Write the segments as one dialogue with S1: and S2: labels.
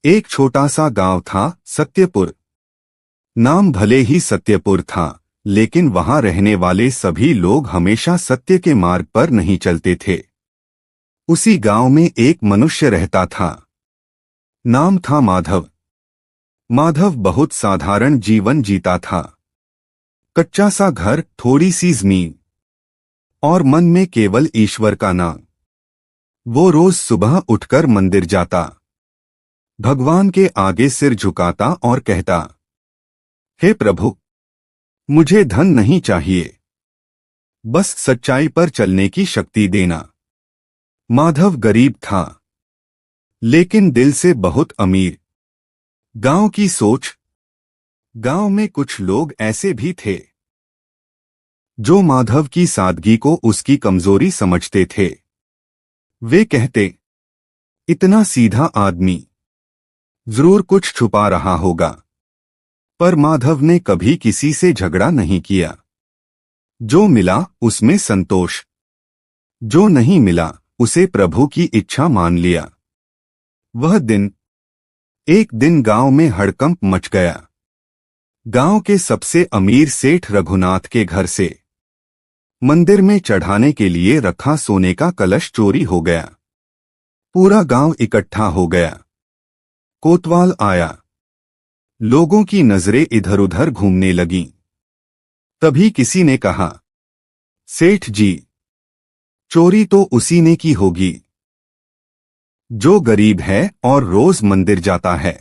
S1: एक छोटा सा गांव था, सत्यपुर। नाम भले ही सत्यपुर था, लेकिन वहां रहने वाले सभी लोग हमेशा सत्य के मार्ग पर नहीं चलते थे। उसी गांव में एक मनुष्य रहता था। नाम था माधव। माधव बहुत साधारण जीवन जीता था। कच्चा सा घर, थोड़ी सी जमीन और मन में केवल ईश्वर का नाम। वो रोज सुबह उठकर मंदिर जाता, भगवान के आगे सिर झुकाता और कहता, हे प्रभु, मुझे धन नहीं चाहिए, बस सच्चाई पर चलने की शक्ति देना। माधव गरीब था, लेकिन दिल से बहुत अमीर। गांव की सोच। गांव में कुछ लोग ऐसे भी थे जो माधव की सादगी को उसकी कमजोरी समझते थे। वे कहते, इतना सीधा आदमी जरूर कुछ छुपा रहा होगा। पर माधव ने कभी किसी से झगड़ा नहीं किया। जो मिला उसमें संतोष, जो नहीं मिला उसे प्रभु की इच्छा मान लिया। एक दिन गांव में हड़कंप मच गया। गांव के सबसे अमीर सेठ रघुनाथ के घर से मंदिर में चढ़ाने के लिए रखा सोने का कलश चोरी हो गया। पूरा गांव इकट्ठा हो गया। कोतवाल आया। लोगों की नजरें इधर उधर घूमने लगीं। तभी किसी ने कहा, सेठ जी, चोरी तो उसी ने की होगी जो गरीब है और रोज मंदिर जाता है।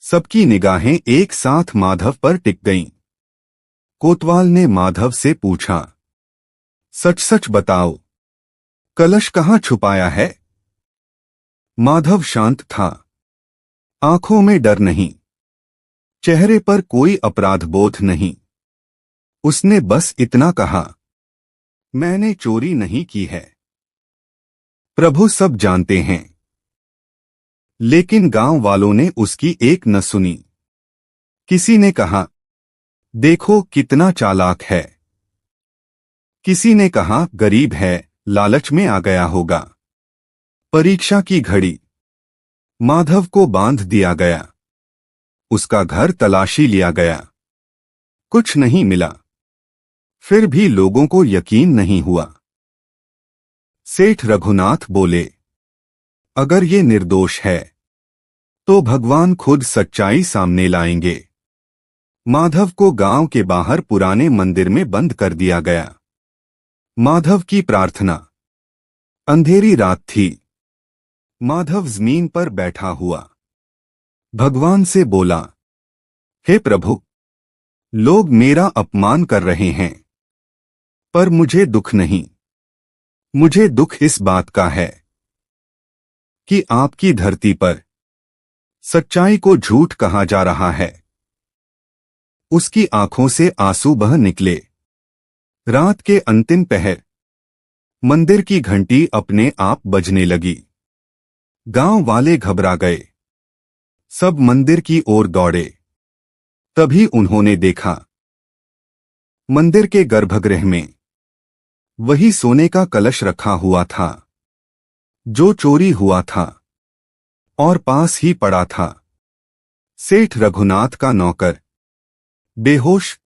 S1: सबकी निगाहें एक साथ माधव पर टिक गईं। कोतवाल ने माधव से पूछा, सच सच बताओ, कलश कहाँ छुपाया है? माधव शांत था, आंखों में डर नहीं, चेहरे पर कोई अपराध बोध नहीं। उसने बस इतना कहा, मैंने चोरी नहीं की है। प्रभु सब जानते हैं। लेकिन गांव वालों ने उसकी एक न सुनी। किसी ने कहा, देखो कितना चालाक है। किसी ने कहा, गरीब है, लालच में आ गया होगा। परीक्षा की घड़ी। माधव को बांध दिया गया। उसका घर तलाशी लिया गया। कुछ नहीं मिला। फिर भी लोगों को यकीन नहीं हुआ। सेठ रघुनाथ बोले, अगर ये निर्दोष है तो भगवान खुद सच्चाई सामने लाएंगे। माधव को गांव के बाहर पुराने मंदिर में बंद कर दिया गया। माधव की प्रार्थना। अंधेरी रात थी। माधव जमीन पर बैठा हुआ भगवान से बोला, हे प्रभु, लोग मेरा अपमान कर रहे हैं, पर मुझे दुख नहीं। मुझे दुख इस बात का है कि आपकी धरती पर सच्चाई को झूठ कहा जा रहा है। उसकी आंखों से आंसू बह निकले। रात के अंतिम पहर। मंदिर की घंटी अपने आप बजने लगी। गांव वाले घबरा गए। सब मंदिर की ओर दौड़े। तभी उन्होंने देखा, मंदिर के गर्भगृह में वही सोने का कलश रखा हुआ था जो चोरी हुआ था और पास ही पड़ा था सेठ रघुनाथ का नौकर, बेहोश,